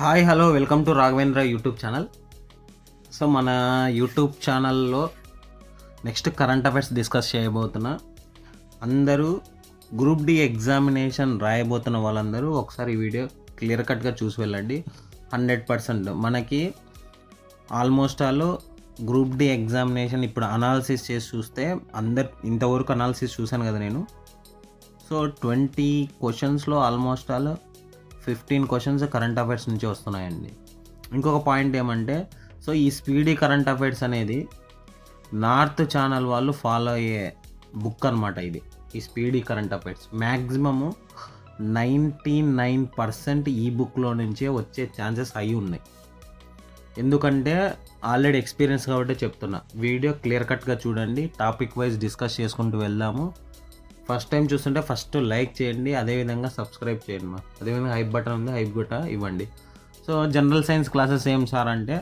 Hi hello welcome to Raghavendra YouTube channel. So మన YouTube ఛానల్లో next current affairs discuss చేయబోతున్నా. అందరూ group D examination రాయబోతున్న వాళ్ళందరూ ఒకసారి ఈ వీడియో క్లియర్ కట్గా చూసి వెళ్ళండి. 100% మనకి almost all group D examination ఇప్పుడు అనాలిసిస్ చేసి చూస్తే ఇంతవరకు అనాలిసిస్ చూశాను కదా నేను. సో 20 క్వశ్చన్స్లో almost all 15 questions current affairs నుంచి వస్తున్నాయండి. ఇంకొక పాయింట్ ఏమంటే, సో ఈ స్పీడీ కరెంట్ అఫైర్స్ అనేది నార్త్ ఛానల్ వాళ్ళు ఫాలో అయ్యే బుక్ అనమాట. ఇది ఈ స్పీడీ కరెంట్ అఫైర్స్ మ్యాక్సిమము 99% ఈ బుక్లో నుంచే వచ్చే ఛాన్సెస్ అయి ఉన్నాయి. ఎందుకంటే ఆల్రెడీ ఎక్స్పీరియన్స్ కాబట్టి చెప్తున్నా. వీడియో క్లియర్ కట్గా చూడండి, టాపిక్ వైజ్ డిస్కస్ చేసుకుంటూ వెళ్దాము. ఫస్ట్ టైం చూస్తుంటే ఫస్ట్ లైక్ చేయండి, అదేవిధంగా సబ్స్క్రైబ్ చేయండి. అదేవిధంగా హైప్ బటన్ ఉంది, హైప్ బటన్ ఇవ్వండి. సో జనరల్ సైన్స్ క్లాసెస్ ఏం సార్ అంటే,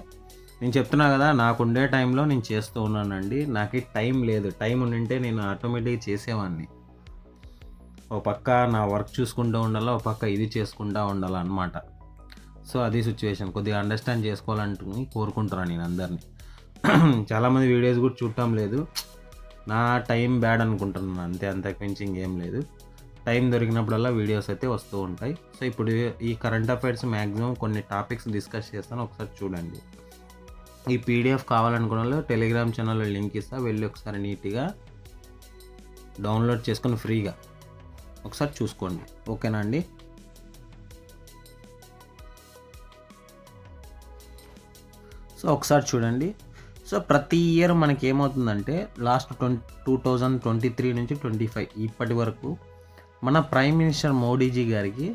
నేను చెప్తున్నా కదా, నాకుండే టైంలో నేను చేస్తూ ఉన్నానండి. నాకు టైం లేదు. టైం ఉండింటే నేను ఆటోమేటిక్గా చేసేవాడిని. ఒక పక్క నా వర్క్ చూసుకుంటూ ఉండాలి, ఒక పక్క ఇది చేసుకుంటూ ఉండాలి అన్నమాట. సో అది సిచ్యువేషన్. కొద్దిగా అండర్స్టాండ్ చేసుకోవాలంటుని కోరుకుంటున్నాను నేను అందరినీ. చాలామంది వీడియోస్ కూడా చూడటం లేదు. నా టైం బ్యాడ్ అనుకుంటున్నాను అంతే, అంతకుమించి ఇంకేం లేదు. టైం దొరికినప్పుడల్లా వీడియోస్ అయితే వస్తూ ఉంటాయి. సో ఇప్పుడు ఈ కరెంట్ అఫైర్స్ మ్యాక్సిమం కొన్ని టాపిక్స్ డిస్కస్ చేస్తాను, ఒకసారి చూడండి. ఈ పీడిఎఫ్ కావాలనుకున్న వాళ్ళు టెలిగ్రామ్ ఛానల్లో లింక్ ఇస్తా, వెళ్ళి ఒకసారి నీట్గా డౌన్లోడ్ చేసుకొని ఫ్రీగా ఒకసారి చూసుకోండి. ఓకేనా అండి? సో ఒకసారి చూడండి. సో ప్రతి ఇయర్ మనకి ఏమవుతుందంటే, లాస్ట్ 2023 నుంచి 25 ఇప్పటి వరకు మన ప్రైమ్ మినిస్టర్ మోడీజీ గారికి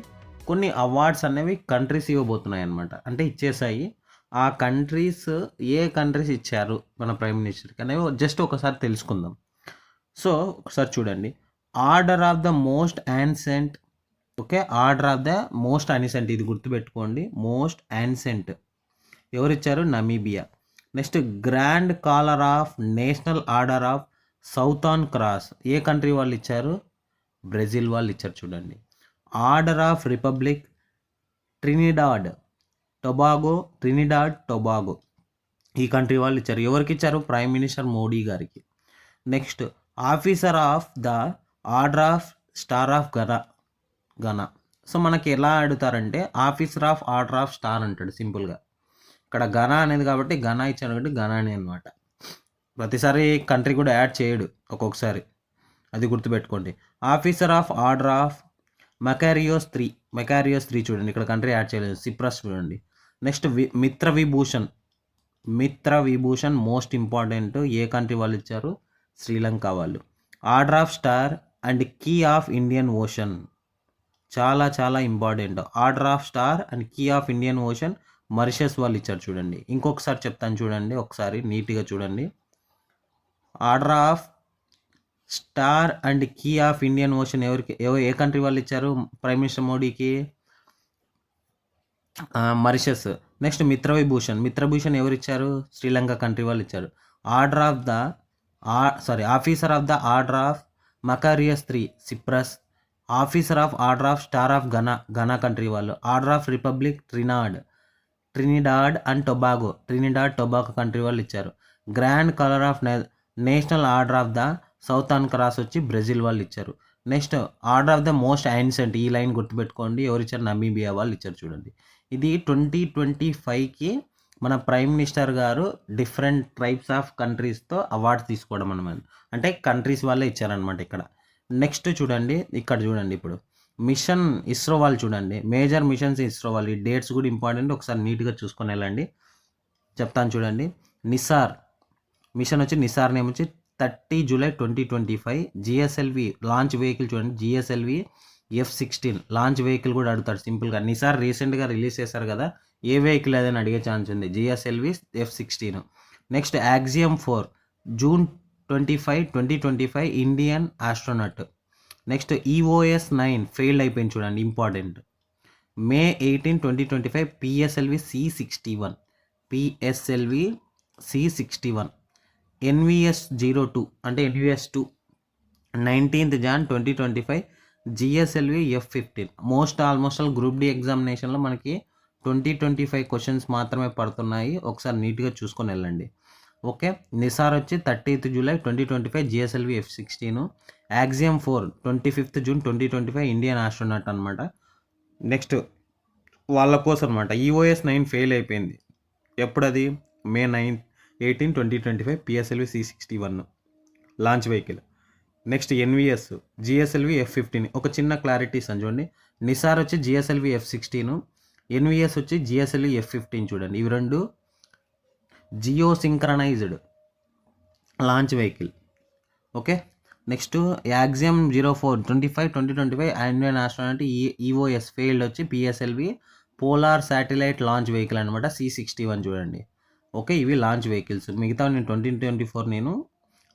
కొన్ని అవార్డ్స్ అనేవి కంట్రీస్ ఇవ్వబోతున్నాయి అన్నమాట. అంటే ఇచ్చేసాయి. ఆ కంట్రీస్ ఏ కంట్రీస్ ఇచ్చారు మన ప్రైమ్ మినిస్టర్కి అనేవి జస్ట్ ఒకసారి తెలుసుకుందాం. సో ఒకసారి చూడండి. Order of the most ancient. Okay, order of the most ancient, ఇది గుర్తుపెట్టుకోండి. మోస్ట్ యాన్సెంట్ ఎవరిచ్చారు? Namibia. Next grand collar of national order of southern cross ఏ కంట్రీ వాళ్ళు ఇచ్చారు? బ్రెజిల్ వాళ్ళు ఇచ్చారు. చూడండి. Order of republic Trinidad Tobago ఈ కంట్రీ వాళ్ళు ఇచ్చారు. ఎవరికి ఇచ్చారు? ప్రైమ్ మినిస్టర్ మోడీ గారికి. Next officer of the order of star of Ghana. So మనకి ఎలా అడుగుతారంటే, officer of order of star అంటాడు సింపుల్గా. ఇక్కడ ఘనా అనేది కాబట్టి ఘనా ఇచ్చాడు కాబట్టి ఘనాని అనమాట. ప్రతిసారి కంట్రీ కూడా యాడ్ చేయడు, ఒక్కొక్కసారి. అది గుర్తుపెట్టుకోండి. Officer of order of Makarios 3 చూడండి, ఇక్కడ కంట్రీ యాడ్ చేయలేదు. సిప్రస్ చూడండి. Next Mitra Vibhushan most important. ఏ కంట్రీ వాళ్ళు ఇచ్చారు? శ్రీలంక వాళ్ళు. Order of star and key of Indian ocean చాలా చాలా important. Order of star and key of Indian ocean Mauritius వాళ్ళు ఇచ్చారు. చూడండి, ఇంకొకసారి చెప్తాను చూడండి, ఒకసారి నీట్గా చూడండి. Order of star and key of Indian ocean ఏ కంట్రీ వాళ్ళు ఇచ్చారు ప్రైమ్ మినిస్టర్ మోడీకి? మారిషస్. నెక్స్ట్ మిత్రభూషణ్ ఎవరు ఇచ్చారు? శ్రీలంక కంట్రీ వాళ్ళు ఇచ్చారు. Officer of the order of Makarios 3 Cyprus. Officer of order of star of Ghana country వాళ్ళు. Order of republic Trinidad and Tobago country వాళ్ళు ఇచ్చారు. Grand collar of national order of the southern cross వచ్చి Brazil వాళ్ళు ఇచ్చారు. Next order of the most ancient, ఈ line గుర్తుపెట్టుకోండి, ఎవరు ఇచ్చారు? నమీబియా వాళ్ళు ఇచ్చారు. చూడండి, ఇది 2025కి మన ప్రైమ్ మినిస్టర్ గారు డిఫరెంట్ టైప్స్ ఆఫ్ కంట్రీస్తో అవార్డ్స్ తీసుకోవడం అనమాట. అంటే కంట్రీస్ వాళ్ళే ఇచ్చారనమాట ఇక్కడ. నెక్స్ట్ చూడండి, ఇక్కడ చూడండి. ఇప్పుడు మిషన్ ఇస్రో వాళ్ళు చూడండి, మేజర్ మిషన్స్ ఇస్రో వాళ్ళు. ఈ డేట్స్ కూడా ఇంపార్టెంట్, ఒకసారి నీట్గా చూసుకొని వెళ్ళండి. చెప్తాను చూడండి. నిసార్ మిషన్ వచ్చి, నిసార్ నేమ్ వచ్చి 30 జూలై 2025. జిఎస్ఎల్వి లాంచ్ వెహికల్ చూడండి, జిఎస్ఎల్వి F-16 లాంచ్ వెహికల్ కూడా అడుగుతాడు సింపుల్గా. నిసార్ రీసెంట్గా రిలీజ్ చేశారు కదా, ఏ వెహికల్ అదని అడిగే ఛాన్స్ ఉంది. GSLV F-16. Next axiom 4 June 25, 2025 Indian astronaut. Next EOS 9 failed అయిపోయింది చూడండి, ఇంపార్టెంట్. మే 18, 2025 PSLV C61. NVS 02 అంటే NVS 2 19th Jan 2025 GSLV F-15 almost all group D ఎగ్జామినేషన్లో మనకి 2025 క్వశ్చన్స్ మాత్రమే పడుతున్నాయి. ఒకసారి నీట్గా చూసుకొని వెళ్ళండి. ఓకే, నిసార్ వచ్చి 30th July 2025 GSLV F-16. Axiom 4 25th June 2025 Indian astronaut అనమాట. నెక్స్ట్ వాళ్ళ కోసం అనమాట EOS 9 ఫెయిల్ అయిపోయింది. ఎప్పుడది May 18, 2025 PSLV C61 launch vehicle. Next NVS GSLV F-15. ఒక చిన్న క్లారిటీ చూడండి, నిసార్ వచ్చి జిఎస్ఎల్వి F-16, ఎన్విఎస్ వచ్చి జిఎస్ఎల్వి F-15. చూడండి, ఇవి రెండు geo synchronized launch vehicle. Okay, next Axiom 04 2025 Indian astronaut EOS failed వచ్చి PSLV polar satellite launch vehicle అనమాట C61. చూడండి, ఓకే, ఇవి లాంచ్ వెహికల్స్. మిగతా నేను 2024 నేను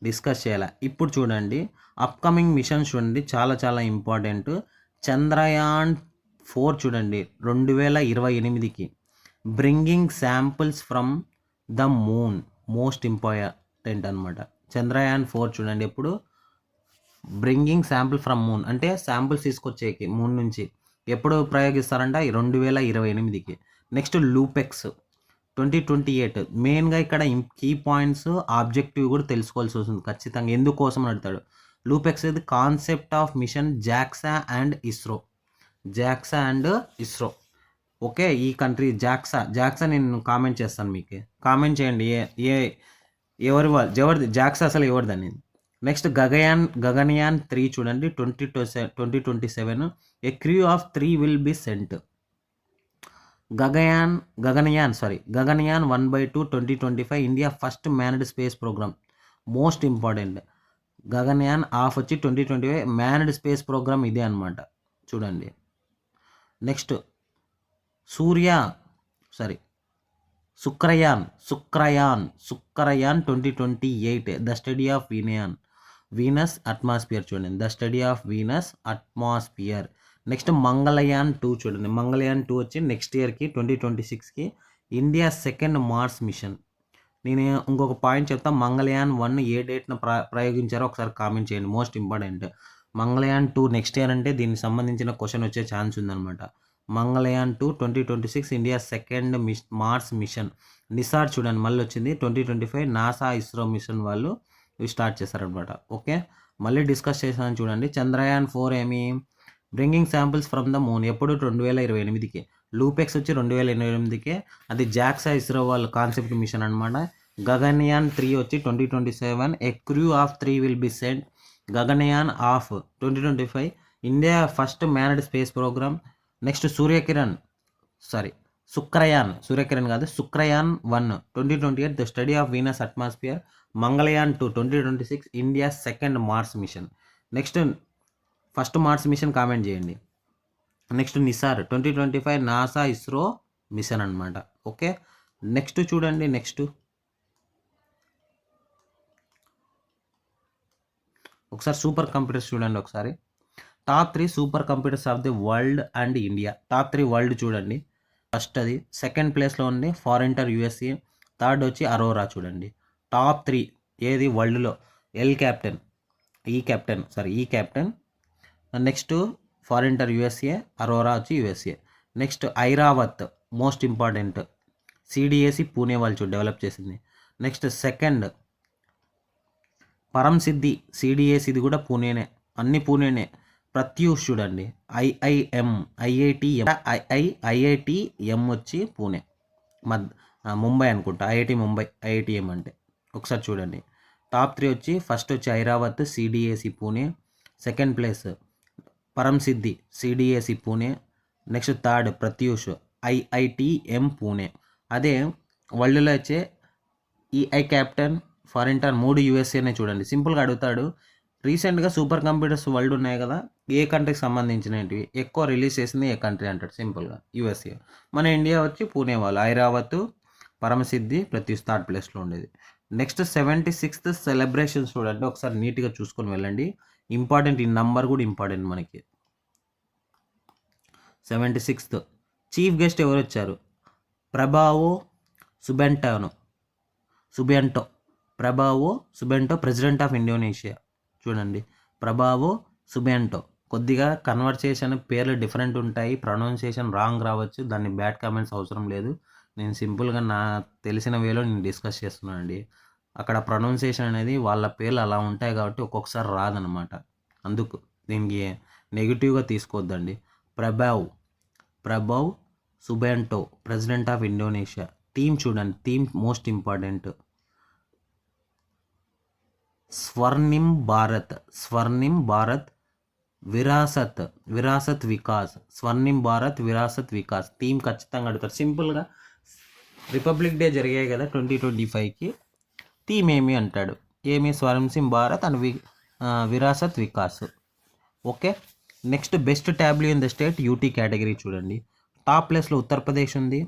డిస్కస్ చేయాలి. ఇప్పుడు చూడండి అప్కమింగ్ మిషన్స్ చూడండి, చాలా చాలా ఇంపార్టెంట్. చంద్రయాన్ 4 చూడండి 2028కి bringing samples from the moon, most important అనమాట. చంద్రయాన్ 4 చూడండి ఎప్పుడు బ్రింగింగ్ శాంపుల్ ఫ్రమ్ మూన్ అంటే శాంపుల్స్ తీసుకొచ్చేకి మూన్ నుంచి ఎప్పుడు ప్రయోగిస్తారంట 2028కి. నెక్స్ట్ లూపెక్స్ 2028. మెయిన్గా ఇక్కడ కీ పాయింట్స్ ఆబ్జెక్టివ్ కూడా తెలుసుకోవాల్సి వస్తుంది ఖచ్చితంగా. ఎందుకోసం అని అడుగుతాడు. లూపెక్స్ ఇది concept of mission JAXA and ISRO. Okay, ఈ కంట్రీ జాక్సా నేను కామెంట్ చేస్తాను, మీకు కామెంట్ చేయండి ఎవరిది జాక్సా అసలు ఎవరిదని. నెక్స్ట్ గగన్యాన్ 3 చూడండి 2027 a crew of 3 will be sent. Gaganyaan 1/2 2025 India first manned space programme, most important. Gaganyaan of వచ్చి 2025 మ్యాన్డ్ స్పేస్ ప్రోగ్రామ్ ఇదే అనమాట. చూడండి, next Shukrayaan 2028 the study of Venus atmosphere. చూడండి, the study of Venus atmosphere. Next Mangalyaan 2 చూడండి, మంగళయాన్ 2 వచ్చి next ఇయర్కి 2026కి ఇండియా సెకండ్ మార్స్ మిషన్. నేను ఇంకొక పాయింట్ చెప్తా, మంగళయాన్ 1 ఏ డేట్న ప్రయోగించారో ఒకసారి కామెంట్ చేయండి, most important. Mangalyaan 2 next year అంటే దీనికి సంబంధించిన క్వశ్చన్ వచ్చే ఛాన్స్ ఉందన్నమాట. Mangalyaan 2 2026 India second Mars mission. NISAR చూడండి మళ్ళీ వచ్చింది 2025 నాసా ఇస్రో మిషన్ వాళ్ళు ఇవి స్టార్ట్ చేశారనమాట. ఓకే, మళ్ళీ డిస్కస్ చేసాను చూడండి. చంద్రయాన్ 4 ఏమి bringing samples from the moon ఎప్పుడు 2028కి. లూపెక్స్ వచ్చి 2028కే, అది జాక్సా ఇస్రో వాళ్ళు కాన్సెప్ట్ మిషన్ అనమాట. గగన్యాన్ 3 వచ్చి 2027 a crew of 3 will be sent. Gaganyaan of 2025 India first manned space programme. Next Shukrayaan 1 2028 the study of Venus atmosphere. Mangalyaan 2 2026 India second Mars mission. Next first Mars mission comment చేయండి. Next NISAR 2025 NASA ISRO mission అనమాట. Okay, next చూడండి, next ఒకసారి super computers చూడండి. ఒకసారి top 3 super computers of the world and India. Top 3 world చూడండి, first అది second ప్లేస్లో ఉంది ఫారెంటర్ USA, థర్డ్ వచ్చి అరోరా. చూడండి టాప్ 3 ఏది వరల్డ్లో. ఈ క్యాప్టెన్. నెక్స్ట్ ఫారెంటర్ USA, అరోరా వచ్చి USA. Next Airavat most important, CDAC Pune వాళ్ళు డెవలప్ చేసింది. నెక్స్ట్ సెకండ్ పరం సిద్ధి, CDAC ఇది కూడా పూణేనే, అన్ని పూణేనే. ప్రత్యూష్ చూడండి IITM వచ్చి పూణే, ముంబై అనుకుంటా, IITM అంటే ఒకసారి చూడండి. టాప్ 3 వచ్చి ఫస్ట్ వచ్చి Airavat CDAC Pune, second place పరం సిద్ధి CDAC Pune, next third Pratyush IITM Pune. అదే వరల్డ్లో వచ్చే EI క్యాప్టెన్ ఫారెంటర్ 3 USAనే. చూడండి సింపుల్గా అడుగుతాడు, రీసెంట్గా సూపర్ కంప్యూటర్స్ వరల్డ్ ఉన్నాయి కదా, ఏ కంట్రీకి సంబంధించినవి ఎక్కువ రిలీజ్ చేసింది ఏ కంట్రీ అంటాడు, సింపుల్గా USA. మన ఇండియా వచ్చి పూణే వాళ్ళు ఐరావత్ పరమసిద్ధి ప్రత్యూష్ థర్డ్ ప్లేస్లో ఉండేది. నెక్స్ట్ 76th సెలబ్రేషన్స్ చూడండి, ఒకసారి నీట్గా చూసుకొని వెళ్ళండి. ఇంపార్టెంట్, ఈ నంబర్ కూడా ఇంపార్టెంట్ మనకి. 76th చీఫ్ గెస్ట్ ఎవరు వచ్చారు? Prabowo Subianto, president of Indonesia. చూడండి ప్రభావో సుబెంటో కొద్దిగా కన్వర్సేషన్ పేర్లు డిఫరెంట్ ఉంటాయి, ప్రొనౌన్సియేషన్ రాంగ్ రావచ్చు, దాన్ని బ్యాడ్ కామెంట్స్ అవసరం లేదు. నేను సింపుల్గా నా తెలిసిన వేలో నేను డిస్కస్ చేస్తున్నాను అండి. అక్కడ ప్రొనౌన్సియేషన్ అనేది వాళ్ళ పేర్లు అలా ఉంటాయి కాబట్టి ఒక్కొక్కసారి రాదనమాట. అందుకు దీనికి నెగిటివ్గా తీసుకోవద్దండి. Prabowo Subianto, president of Indonesia. Theme చూడండి, theme most important. Swarnim Bharat Virasat Vikas. Swarnim Bharat Virasat Vikas theme ఖచ్చితంగా అడుగుతారు. సింపుల్గా రిపబ్లిక్ డే జరిగాయి కదా 2025కి, థీమ్ ఏమి అంటాడు, ఏమి Swarnim Bharat and Virasat Vikas. Okay, next best tableau in the state UT category చూడండి. టాప్ ప్లేస్లో ఉత్తరప్రదేశ్ ఉంది.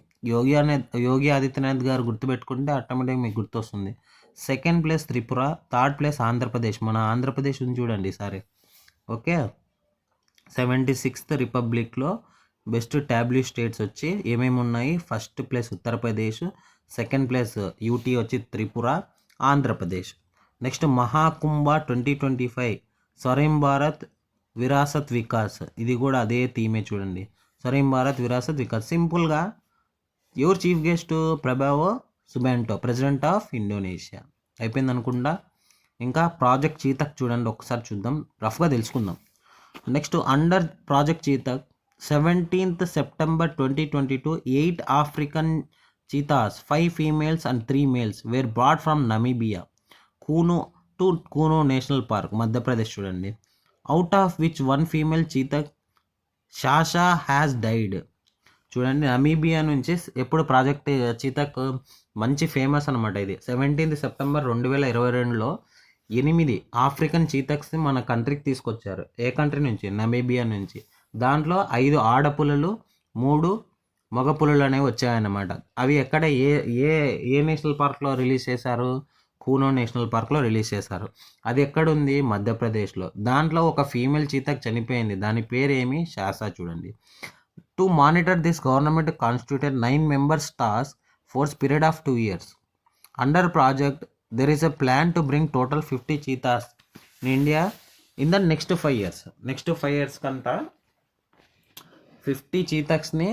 యోగి ఆదిత్యనాథ్ గారు గుర్తుపెట్టుకుంటే ఆటోమేటిక్గా మీకు గుర్తొస్తుంది. Second place Tripura, third place Andhra Pradesh. మన ఆంధ్రప్రదేశ్ ఉంది చూడండి ఈసారి. ఓకే, 76th రిపబ్లిక్లో బెస్ట్ ట్యాబ్లూ స్టేట్స్ వచ్చి ఏమేమి ఉన్నాయి, first place Uttar Pradesh, second place UT వచ్చి త్రిపుర, ఆంధ్రప్రదేశ్. నెక్స్ట్ మహాకుంభ 2025 స్వయం భారత్ విరాసత్ వికాస్, ఇది కూడా అదే థీమే చూడండి. స్వయం భారత్ విరాసత్ వికాస్. సింపుల్గా ఎవరు chief guest, Prabowo Subianto, president of Indonesia. అయిపోయింది అనుకుంటా. ఇంకా ప్రాజెక్ట్ చీతక్ చూడండి, ఒకసారి చూద్దాం, రఫ్గా తెలుసుకుందాం. Next under project cheetah 17th September 2022 8 African cheetahs 5 females and 3 males were brought from Namibia Kuno national park, Madhya Pradesh చూడండి. Out of which 1 female cheetah Shasha has died. చూడండి, నమీబియా నుంచి ఎప్పుడు ప్రాజెక్ట్ చీతక్ మంచి ఫేమస్ అనమాట. ఇది 17th September 2022లో 8 ఆఫ్రికన్ చీతక్స్ని మన కంట్రీకి తీసుకొచ్చారు. ఏ కంట్రీ నుంచి, నమీబియా నుంచి. దాంట్లో 5 ఆడపులులు 3 మగ పులులు అనేవి వచ్చాయన్నమాట. అవి ఎక్కడ ఏ నేషనల్ పార్క్లో రిలీజ్ చేశారు, కూనో నేషనల్ పార్క్లో రిలీజ్ చేశారు. అది ఎక్కడుంది, మధ్యప్రదేశ్లో. దాంట్లో ఒక ఫీమేల్ చీతక్ చనిపోయింది, దాని పేరేమి, షాసా. చూడండి, to monitor this government constituted 9 members task force period of 2 years. Under project there is a plan to bring total 50 cheetahs in India in the next 5 years. Next 5 years కంతా 50 చీతక్స్ని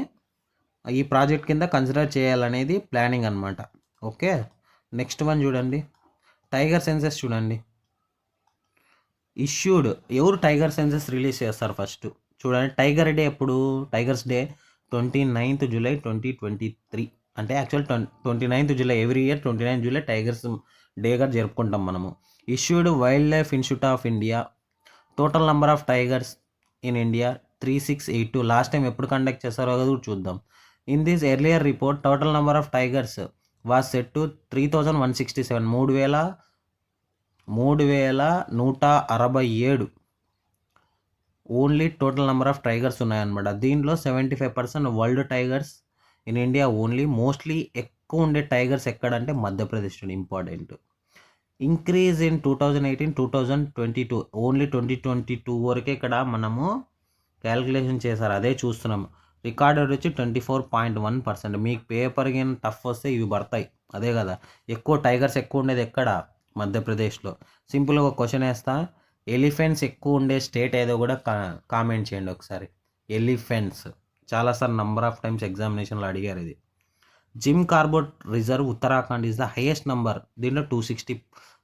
ఈ ప్రాజెక్ట్ కింద consider చేయాలనేది planning అనమాట. Okay, next one చూడండి, tiger senses చూడండి. Issued, ఎవరు tiger senses release చేస్తారు first చూడండి. టైగర్ డే ఎప్పుడు, టైగర్స్ డే 29th July 2023. అంటే actual 29th July, every year 29th July tigers డేగా జరుపుకుంటాం మనము. Issued wild life institute of India. Total number of tigers in India 3682. Last time ఎప్పుడు conduct చేస్తారో అది కూడా చూద్దాం. In this earlier report total number of tigers was set to 3167. 3167 only total number of tigers ఉన్నాయన్నమాట. దీంట్లో 75% world tigers in India only. Mostly ఎక్కువ ఉండే tigers ఎక్కడంటే Madhya Pradesh. Important. Increase in 2018-2022 only 2022 వరకే ఇక్కడ మనము క్యాలిక్యులేషన్ చేశారు, అదే చూస్తున్నాము. రికార్డెడ్ వచ్చి 24.1%. మీకు పేపర్ గిన్ టఫ్ వస్తే ఇవి పడతాయి, అదే కదా. ఎక్కువ టైగర్స్ ఎక్కువ ఉండేది ఎక్కడ, మధ్యప్రదేశ్లో. సింపుల్గా ఒక క్వశ్చన్ వేస్తా, ఎలిఫెంట్స్ ఎక్కువ ఉండే స్టేట్ ఏదో కూడా కామెంట్ చేయండి ఒకసారి. ఎలిఫెంట్స్ చాలాసార్లు నంబర్ ఆఫ్ టైమ్స్ ఎగ్జామినేషన్లో అడిగారు ఇది. Jim Corbett reserve Uttarakhand is the highest number. దీంట్లో 260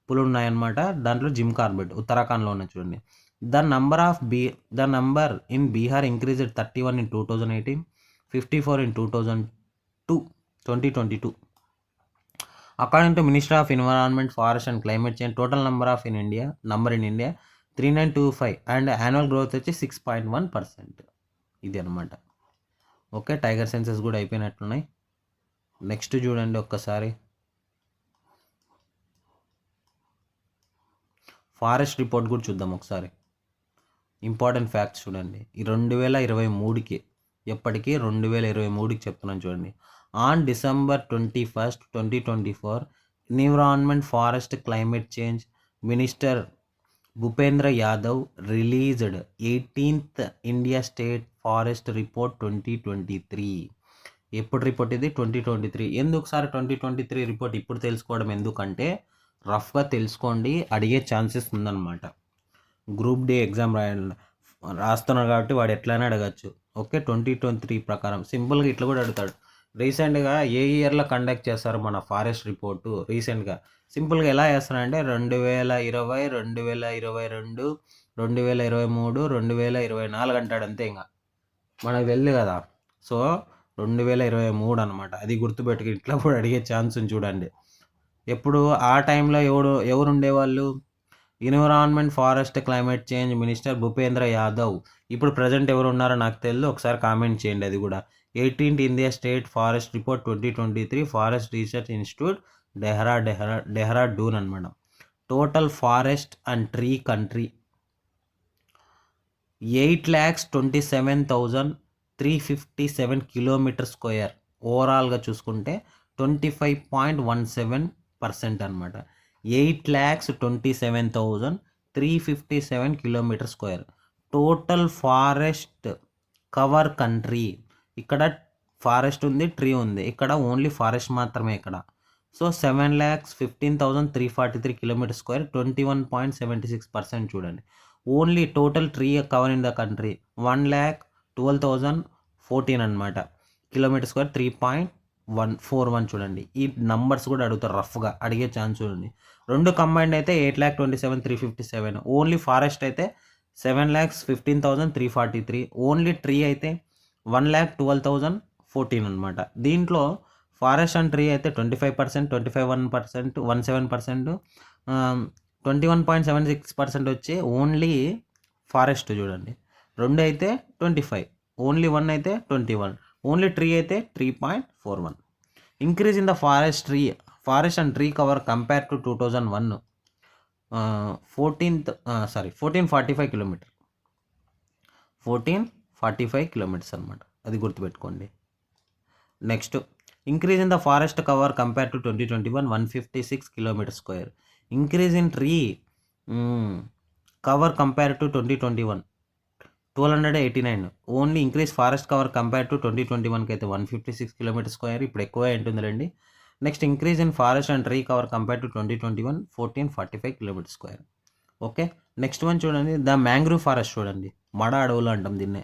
పులు ఉన్నాయన్నమాట. దాంట్లో జిమ్ కార్బెట్ ఉత్తరాఖండ్లో ఉన్నాయి చూడండి. The number in Bihar increased 31 in 2018, 54 in 2022. According to Ministry of Environment, Forest and Climate Change, total number in India 3925 and annual growth వచ్చి 6.1%. ఇది అనమాట. Okay, tiger senses కూడా అయిపోయినట్లున్నాయి. నెక్స్ట్ చూడండి ఒక్కసారి, ఫారెస్ట్ రిపోర్ట్ కూడా చూద్దాం ఒకసారి. ఇంపార్టెంట్ ఫ్యాక్ట్స్ చూడండి. ఈ 2023కి, ఎప్పటికీ 2023కి చెప్తున్నాను చూడండి. On December 21st, 2024, environment, forest, climate change minister Bhupendra Yadav released 18th India state forest report 2023. ఎప్పుడు రిపోర్ట్ ఇది, 2023. ఎందుకు సార్ 2023 రిపోర్ట్ ఇప్పుడు తెలుసుకోవడం ఎందుకంటే, రఫ్గా తెలుసుకోండి, అడిగే ఛాన్సెస్ ఉందన్నమాట. గ్రూప్ డి ఎగ్జామ్ రాయాలి. రాస్తున్నారు కాబట్టి వాడు ఎట్లయినా అడగచ్చు. ఓకే, 2023 ప్రకారం సింపుల్గా ఇట్లా కూడా అడుగుతాడు. రీసెంట్గా ఏ ఇయర్లో కండక్ట్ చేస్తారు మన ఫారెస్ట్ రిపోర్టు రీసెంట్గా సింపుల్గా ఎలా చేస్తారంటే 2020, 2022, 2023, 2024 అంటాడు అంతే. ఇంకా మనకు తెలియదు కదా. సో 2023 అనమాట, అది గుర్తుపెట్టుకు. ఇట్లా కూడా అడిగే ఛాన్స్ ఉంది చూడండి. ఎప్పుడు ఆ టైంలో ఎవరు ఉండేవాళ్ళు? Environment, forest, climate change minister Bhupendra Yadav. ఇప్పుడు ప్రజెంట్ ఎవరు ఉన్నారో నాకు తెలియదు, ఒకసారి కామెంట్ చేయండి. అది కూడా 18th India state forest report 2023 forest research institute Dehradun అనమాట. Total forest and tree country 8,27,357 kilometre square. ఓవరాల్గా చూసుకుంటే 25.17% అనమాట. 8,27,357 kilometre square total forest cover country. ఇక్కడ ఫారెస్ట్ ఉంది, ట్రీ ఉంది, ఇక్కడ ఓన్లీ ఫారెస్ట్ మాత్రమే ఇక్కడ. సో 7,15,343 కిలోమీటర్ స్క్వేర్ 21.76% చూడండి. Only total tree cover in the country 1,12,014 అనమాట. కిలోమీటర్ స్క్వేర్ 3.141 చూడండి. ఈ నంబర్స్ కూడా అడుగుతారు, రఫ్గా అడిగే ఛాన్స్ చూడండి. రెండు కంబైండ్ అయితే 8,27,357. ఓన్లీ ఫారెస్ట్ అయితే 7,15,343. ఓన్లీ ట్రీ అయితే 1,12,014 అనమాట. దీంట్లో ఫారెస్ట్ అండ్ ట్రీ అయితే 25%, 25.1%, 17%, 21.76% వచ్చి ఓన్లీ ఫారెస్ట్ చూడండి. రెండు అయితే 25, ఓన్లీ వన్ అయితే 21, ఓన్లీ ట్రీ అయితే 3.41. Increase in the forest and tree cover compare to 2001, 1445 kilometer 1445 kilometers అనమాట. అది గుర్తుపెట్టుకోండి. Next, increase in the forest cover compare to 2021 156 kilometer square. Increase in tree cover compare to 2021 1289. Only increase forest cover compare to 2021కి అయితే 156 kilometer square. ఇప్పుడు ఎక్కువ ఉంటుందిలేండి. Next, increase in forest and tree cover compare to 2021 1445 kilometer square. Okay, next one చూడండి. The mangrove forest చూడండి, మడ అడవులు అంటాం దీన్నే.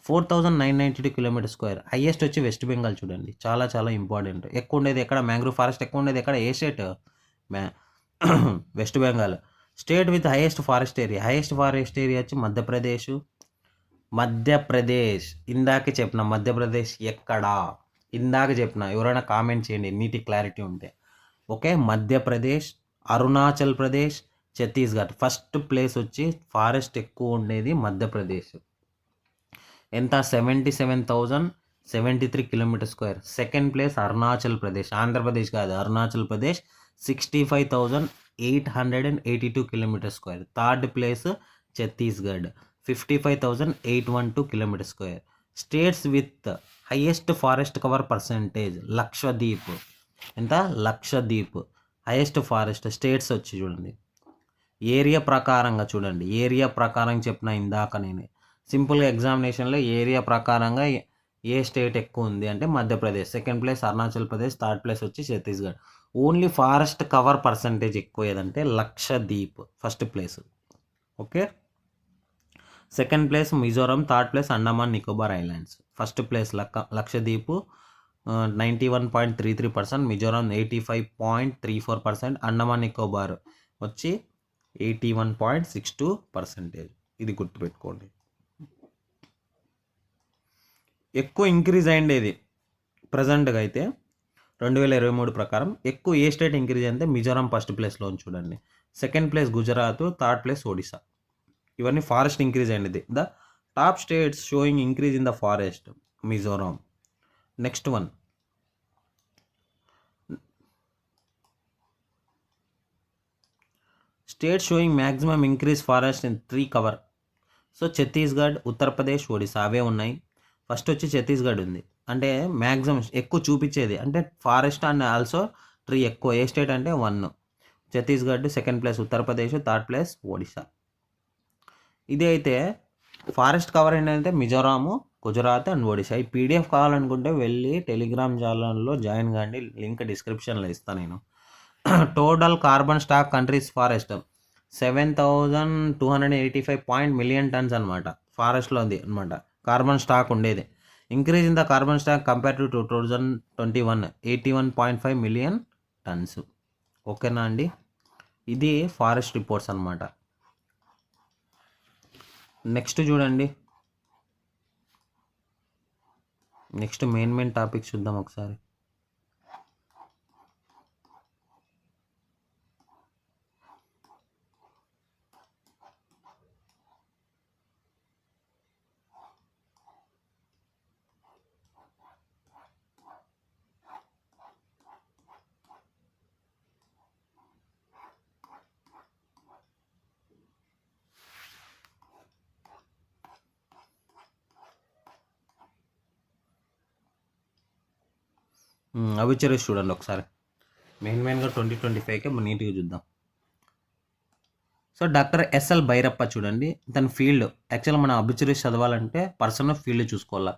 4,992 కిలోమీటర్ స్క్వేర్. హైయెస్ట్ వచ్చి వెస్ట్ బెంగాల్ చూడండి. చాలా చాలా ఇంపార్టెంట్. ఎక్కువ ఉండేది ఎక్కడ? మ్యాంగ్రూవ్ ఫారెస్ట్ ఎక్కువ ఉండేది ఎక్కడ? ఏ state? West Bengal. State with highest forest area వచ్చి మధ్యప్రదేశ్. ఇందాక చెప్పిన మధ్యప్రదేశ్ ఎక్కడా? ఇందాక చెప్పిన, ఎవరైనా కామెంట్ చేయండి నీటి క్లారిటీ ఉంటే. Okay, Madhya Pradesh, Arunachal Pradesh, Chhattisgarh. First place వచ్చి ఫారెస్ట్ ఎక్కువ ఉండేది మధ్యప్రదేశ్. ఎంత? 77,073 kilometer square. Second place Arunachal Pradesh, Andhra Pradesh కాదు, Arunachal Pradesh 65,882 kilometer square. Third place Chhattisgarh 55,812 kilometer square. States with highest forest cover percentage Lakshadweep. ఎంత? Lakshadweep highest forest. స్టేట్స్ వచ్చి చూడండి, ఏరియా ప్రకారంగా చూడండి. ఏరియా ప్రకారం చెప్పిన ఇందాక నేను సింపుల్గా ఎగ్జామినేషన్లో ఏరియా ప్రకారంగా ఏ స్టేట్ ఎక్కువ ఉంది అంటే Madhya Pradesh, second place Arunachal Pradesh, third place వచ్చి Chhattisgarh. Only forest cover percentage ఎక్కువ ఏదంటే Lakshadweep first place. Okay, second place Mizoram, third place Andaman Nicobar islands. First place Lakshadweep 91.33%, Mizoram 85.34%, Andaman Nicobar వచ్చి 81.62%. ఇది గుర్తుపెట్టుకోండి. ఎక్కువ ఇంక్రీజ్ అయ్యేది ప్రజెంట్గా అయితే 2023 ప్రకారం ఎక్కువ ఏ స్టేట్ ఇంక్రీజ్ అంటే మిజోరాం ఫస్ట్ ప్లేస్లో చూడండి. Second place Gujarat, third place Odisha. ఇవన్నీ ఫారెస్ట్ ఇంక్రీజ్ అయ్యేది. The top states showing increase in the forest Mizoram. Next one, state showing maximum increase forest in tree cover. So Chhattisgarh, Uttar Pradesh, Odisha అవే ఉన్నాయి. ఫస్ట్ వచ్చి ఛత్తీస్గఢ్ ఉంది, అంటే మ్యాక్సిమం ఎక్కువ చూపించేది అంటే ఫారెస్ట్ అండ్ ఆల్సో ట్రీ ఎక్కువ ఏ స్టేట్ అంటే 1 Chhattisgarh, second place Uttar Pradesh, third place Odisha. ఇది అయితే ఫారెస్ట్ కవర్ ఏంటంటే మిజోరాము, గుజరాత్ అండ్ ఒడిశా. ఈ పీడిఎఫ్ కావాలనుకుంటే వెళ్ళి టెలిగ్రామ్ ఛానల్లో జాయిన్ కాండి, లింక్ డిస్క్రిప్షన్లో ఇస్తాను నేను. Total carbon stock countries forest 7,285 million tons అనమాట. ఫారెస్ట్లో ఉంది అనమాట కార్బన్ స్టాక్ ఉండేది. Increase in the carbon stock compare to 2021 81.5 million tons. ఓకేనా అండి, ఇది ఫారెస్ట్ రిపోర్ట్స్ అనమాట. నెక్స్ట్ చూడండి, నెక్స్ట్ మెయిన్ టాపిక్ చూద్దాం ఒకసారి. అవిచరీస్ చూడండి ఒకసారి. మెయిన్గా 2025కే నీట్గా చూద్దాం. సో డాక్టర్ ఎస్ఎల్ భైరప్ప చూడండి, తన ఫీల్డ్ యాక్చువల్గా మన అబ్చురీస్ చదవాలంటే పర్సనల్ ఫీల్డ్ చూసుకోవాలా.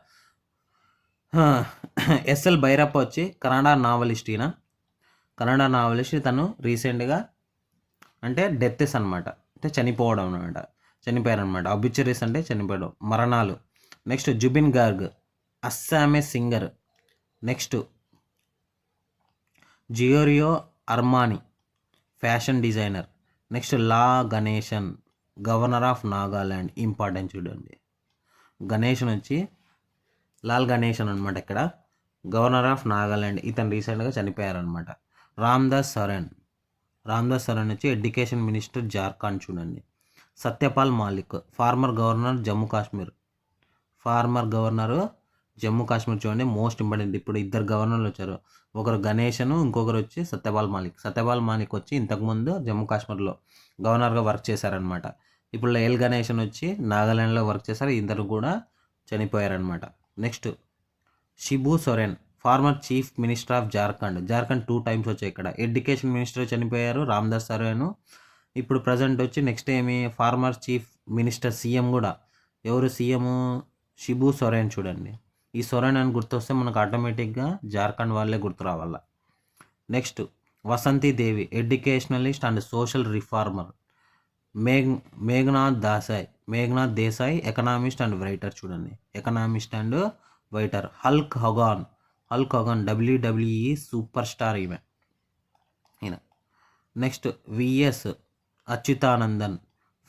ఎస్ఎల్ భైరప్ప వచ్చి కన్నడ నావలిస్ట్. ఈయన కన్నడ నావలిస్ట్. తను రీసెంట్గా అంటే డెత్స్ అనమాట, అంటే చనిపోవడం అనమాట, చనిపోయారనమాట. అబ్చురీస్ అంటే చనిపోవడం, మరణాలు. నెక్స్ట్ జుబిన్ గార్గ్, అస్సామే singer. Next Giorgio Armani, fashion designer. Next La Ganesan, governor of Nagaland. Important చూడండి, గణేశన్ వచ్చి లాల్ గణేశన్ అనమాట, ఇక్కడ గవర్నర్ ఆఫ్ నాగాల్యాండ్. ఇతను రీసెంట్గా చనిపోయారనమాట. రామ్దాస్ సరెన్ వచ్చి ఎడ్యుకేషన్ మినిస్టర్ జార్ఖండ్ చూడండి. సత్యపాల్ మాలిక్, ఫార్మర్ గవర్నర్ జమ్మూ కాశ్మీర్ చూడండి. మోస్ట్ ఇంపార్టెంట్, ఇప్పుడు ఇద్దరు గవర్నర్లు వచ్చారు, ఒకరు గణేశను, ఇంకొకరు వచ్చి సత్యపాల్ మాలిక్ వచ్చి ఇంతకుముందు జమ్మూ కాశ్మీర్లో గవర్నర్గా వర్క్ చేశారనమాట. ఇప్పుడు ఎల్ గణేశన్ వచ్చి నాగాల్యాండ్లో వర్క్ చేశారు. ఇద్దరు కూడా చనిపోయారనమాట. Next Shibu Soren, former chief minister of Jharkhand 2 times వచ్చాయి ఇక్కడ. ఎడ్యుకేషన్ మినిస్టర్ చనిపోయారు రామ్దాస్ సరెన్. ఇప్పుడు ప్రజెంట్ వచ్చి నెక్స్ట్ ఏమి ఫార్మర్ చీఫ్ మినిస్టర్, సీఎం కూడా. ఎవరు సీఎం? షిబు సొరెన్ చూడండి. ఈ సొరెన్ అని గుర్తొస్తే మనకు ఆటోమేటిక్గా జార్ఖండ్ వాళ్ళే గుర్తు రావాల. Next Vasanthi Devi, educationalist and social reformer. Meghnad Desai, economist and writer చూడండి. Economist and writer. Hulk Hogan WWE super star ఈమె. Next VS Achuthanandan,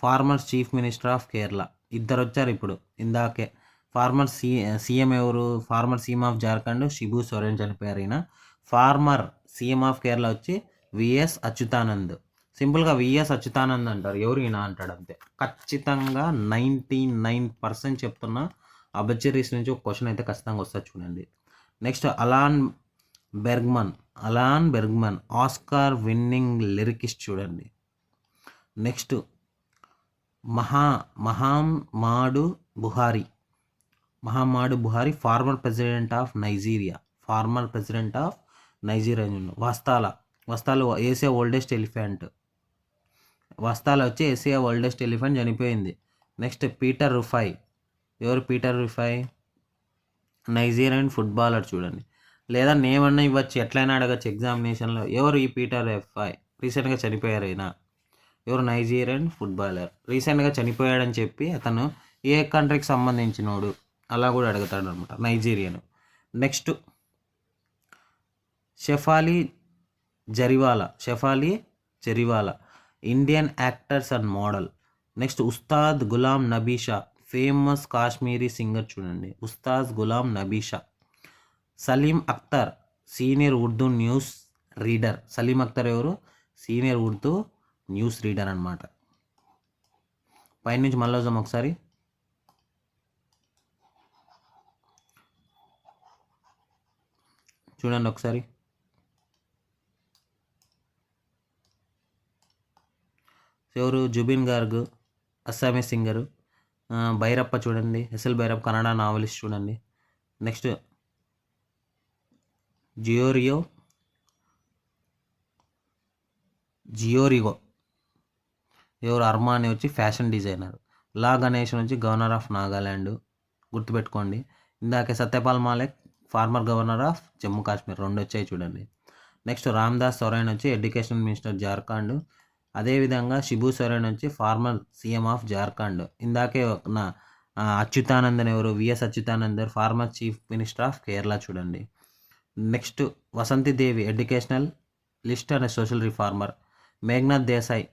former chief minister of Kerala. ఇద్దరు వచ్చారు ఇప్పుడు ఇందాకే. ఫార్మర్ సీఎం ఎవరు? Former CM of Jharkhand Shibu Soren చనిపోయారు. ఈయన ఫార్మర్ సీఎం ఆఫ్ కేరళ వచ్చి విఎస్ అచ్యుతానంద్. సింపుల్గా విఎస్ అచ్యుతానంద్ అంటారు, ఎవరు ఈయన అంటాడు అంతే. ఖచ్చితంగా 99% చెప్తున్నా, అబచరీస్ నుంచి ఒక క్వశ్చన్ అయితే ఖచ్చితంగా వస్తుంది చూడండి. Next Alan Bergman, Oscar winning lyricist చూడండి. Next Muhammadu Buhari, former president of Nigeria. వస్తాల ఏసియా ఓల్డెస్ట్ ఎలిఫెంట్. వస్తాల వచ్చి ఏసియా ఓల్డెస్ట్ ఎలిఫెంట్ చనిపోయింది. Next Peter Rufai. ఎవరు పీటర్ రుఫై? నైజీరియన్ ఫుట్బాలర్ చూడండి. లేదా నేమ్ అన్నా ఇవ్వచ్చు, ఎట్లయినా అడగచ్చు ఎగ్జామినేషన్లో. ఎవరు ఈ పీటర్ రుఫై? రీసెంట్గా చనిపోయారు ఈయన. ఎవరు? నైజీరియన్ ఫుట్బాలర్, రీసెంట్గా చనిపోయాడని చెప్పి అతను ఏ కంట్రీకి సంబంధించినోడు అలా కూడా అడుగుతాడు అనమాట, Nigerian. Next Shefali Jariwala, Indian actors and model. Next Ustad Ghulam Nabi Shah, famous Kashmiri singer చూడండి. Ustad Ghulam Nabi Shah. Salim Akhtar, senior Urdu news reader. Salim Akhtar ఎవరు? సీనియర్ ఉర్దూ న్యూస్ రీడర్ అనమాట. పైనుంచి మళ్ళీ వద్దాం ఒకసారి. చూడండి ఒకసారి. ఎవరు? జుబిన్ గార్గ్, అస్సామీ సింగరు. భైరప్ప చూడండి, ఎస్ఎల్ భైరప్ప, కన్నడ నావలిస్ట్ చూడండి. నెక్స్ట్ జియోరిగో ఎవరు? అర్మానీ వచ్చి ఫ్యాషన్ డిజైనర్. లా గణేశన్ వచ్చి గవర్నర్ ఆఫ్ నాగాల్యాండ్, గుర్తుపెట్టుకోండి. ఇందాకే Satyapal Malik, farmer governor of Jammu Kashmir. 2 వచ్చాయి చూడండి. నెక్స్ట్ రామ్దాస్ సొరెన్ వచ్చి ఎడ్యుకేషన్ మినిస్టర్ జార్ఖండ్. అదేవిధంగా షిబు సొరెన్ వచ్చి ఫార్మర్ సీఎం ఆఫ్ జార్ఖండ్. ఇందాకే అచ్యుతానందన్ ఎవరు? VS Achuthanandan, former chief minister of Kerala చూడండి. Next Vasanthi Devi, educational list and social reformer. Meghnad Desai,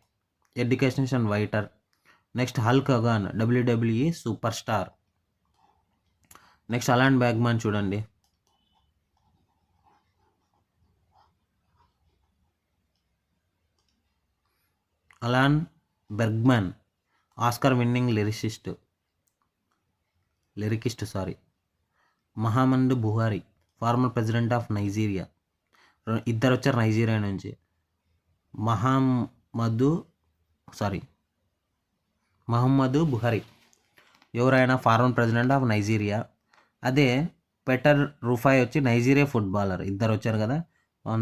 education and writer. Next Hulk Hogan, WWE super star. Next Alan Bergman చూడండి. Alan Bergman, Oscar winning lyricist. Muhammad Buhari, former president of Nigeria. ఇద్దరు వచ్చారు Nigeria నుంచి. మహమ్మద్ బుహారి ఎవరైనా farmer president of Nigeria. అదే పెటర్ రుఫాయ్ వచ్చి Nigeria footballer. ఇద్దరు వచ్చారు కదా.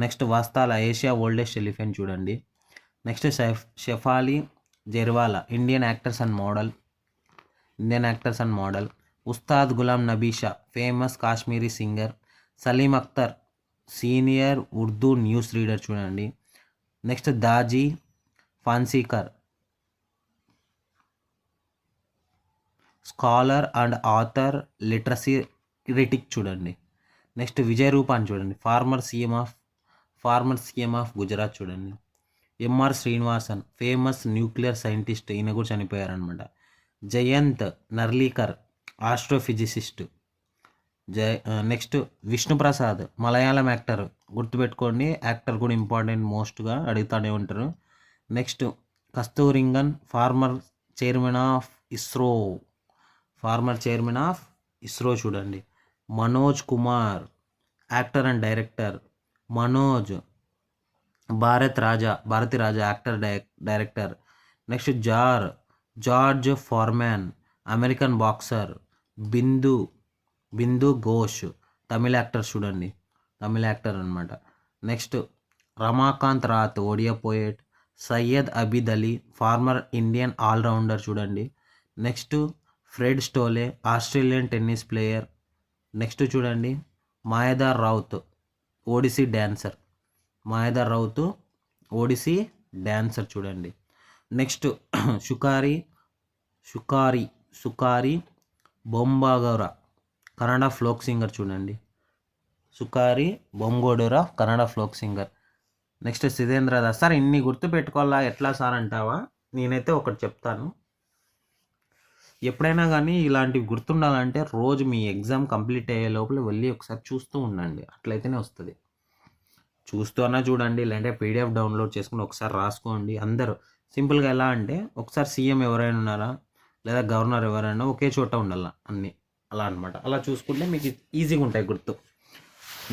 నెక్స్ట్ వాస్తాల, ఏషియా ఓల్డెస్ట్ ఎలిఫెంట్ చూడండి. Next Shefali Jariwala, Indian actors and model. Ustad Ghulam Nabi Shah, famous Kashmiri singer. Salim Akhtar, senior Urdu news reader చూడండి. Next Daji Panshikar, scholar and author, literacy critic చూడండి. నెక్స్ట్ విజయ్ రూపాని చూడండి, ఫార్మర్ సీఎం ఆఫ్ గుజరాత్ చూడండి. MR Srinivasan, famous nuclear scientist, ఈయన కూడా చనిపోయారనమాట. Jayant Narlikar, astrophysicist. Next Vishnuprasad, Malayalam actor. గుర్తుపెట్టుకోండి, యాక్టర్ కూడా ఇంపార్టెంట్, మోస్ట్గా అడుగుతూనే ఉంటారు. Next Kasturirangan, former chairman of ISRO చూడండి. Manoj Kumar, actor and director. Bharathi Raja, actor director. Next George Foreman, American boxer. Bindu Ghosh, Tamil actor చూడండి, తమిళ యాక్టర్ అనమాట. Next Ramakant Rath, Odia poet. Syed Abid Ali, former Indian allrounder చూడండి. Next Fred Stolle, Australian tennis player. Next చూడండి మాయదార్ రౌత్, ఓడిసీ డ్యాన్సర్ చూడండి. Next Sukri Bommagowda, Kannada folk singer చూడండి. Kannada folk singer. Next Satyendra Das. Sir ఇన్ని గుర్తు పెట్టుకోవాలా ఎట్లా సార్ అంటావా? నేనైతే ఒకటి చెప్తాను. ఎప్పుడైనా కానీ ఇలాంటివి గుర్తుండాలంటే రోజు మీ ఎగ్జామ్ కంప్లీట్ అయ్యే లోపల వెళ్ళి ఒకసారి చూస్తూ ఉండండి, అట్లయితేనే వస్తుంది. చూస్తూ అన్నా చూడండి, లేదంటే పీడిఎఫ్ డౌన్లోడ్ చేసుకుని ఒకసారి రాసుకోండి. అందరూ సింపుల్గా ఎలా అంటే ఒకసారి సీఎం ఎవరైనా ఉన్నారా లేదా గవర్నర్ ఎవరైనా ఒకే చోట ఉండాల అన్నీ, అలా అనమాట. అలా చూసుకుంటే మీకు ఈజీగా ఉంటాయి గుర్తు.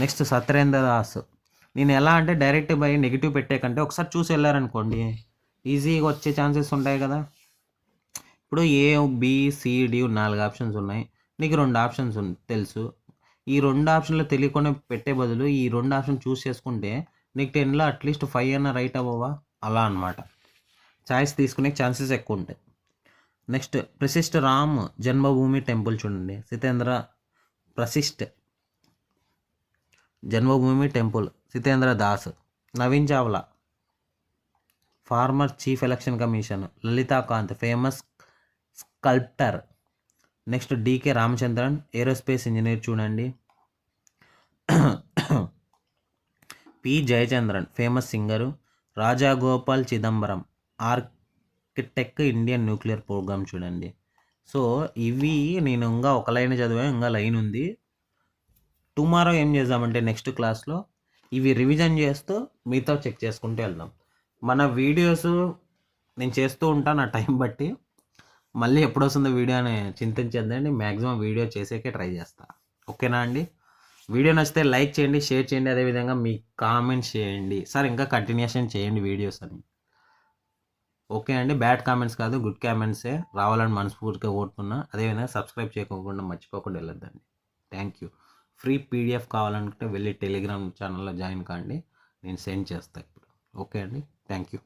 నెక్స్ట్ సత్యేంద్ర దాస్. నేను ఎలా అంటే డైరెక్ట్ బై నెగిటివ్ పెట్టే కంటే ఒకసారి చూసి వెళ్ళారనుకోండి ఈజీగా వచ్చే ఛాన్సెస్ ఉంటాయి కదా. ఇప్పుడు ABCD 4 ఆప్షన్స్ ఉన్నాయి, నీకు 2 ఆప్షన్స్ తెలుసు. ఈ 2 ఆప్షన్లు తెలియకుండా పెట్టే బదులు ఈ 2 ఆప్షన్ చూస్ చేసుకుంటే నీకు 10లో అట్లీస్ట్ 5 అన్న రైట్ అవ్వవా? అలా అనమాట. ఛాయిస్ తీసుకునే ఛాన్సెస్ ఎక్కువ ఉంటాయి. నెక్స్ట్ ప్రసిష్ఠ రామ్ జన్మభూమి టెంపుల్ చూడండి. Pratishtha Janmabhoomi temple, Satyendra Das. Navin Chawla, former chief election commission. Lalithakant, famous sculptor. Next DK Ramachandran, aerospace engineer చూడండి. P Jayachandran, famous singer. Rajagopala Chidambaram, architect, Indian nuclear program చూడండి. సో ఇవి నేను ఇంకా ఒక లైన్ చదివాను, ఇంకా లైన్ ఉంది. టుమారో ఏం చేద్దామంటే నెక్స్ట్ క్లాస్లో ఇవి రివిజన్ చేస్తూ మీతో చెక్ చేసుకుంటూ వెళ్దాం. మన వీడియోస్ నేను చేస్తూ ఉంటాను నా టైం బట్టి. మళ్ళీ ఎప్పుడు వస్తుందో వీడియో అని చింతించద్దండి, మ్యాక్సిమం వీడియో చేసేకే ట్రై చేస్తా. ఓకేనా అండి? వీడియో నచ్చితే లైక్ చేయండి, షేర్ చేయండి, అదేవిధంగా మీ కామెంట్స్ చేయండి. సార్ ఇంకా కంటిన్యూషన్ చేయండి వీడియోస్ అని. ఓకే అండి, బ్యాడ్ కామెంట్స్ కాదు, గుడ్ కామెంట్సే రావాలని మనస్ఫూర్తిగా కోరుతున్నా. అదేవిధంగా సబ్స్క్రైబ్ చేయకుండా మర్చిపోకుండా వెళ్ళొద్దండి. Thank you. ఫ్రీ PDF కావాలనుకుంటే వెళ్ళి టెలిగ్రామ్ ఛానల్లో జాయిన్ కాండి, నేను సెండ్ చేస్తాను ఇప్పుడు. ఓకే అండి, థ్యాంక్ యూ.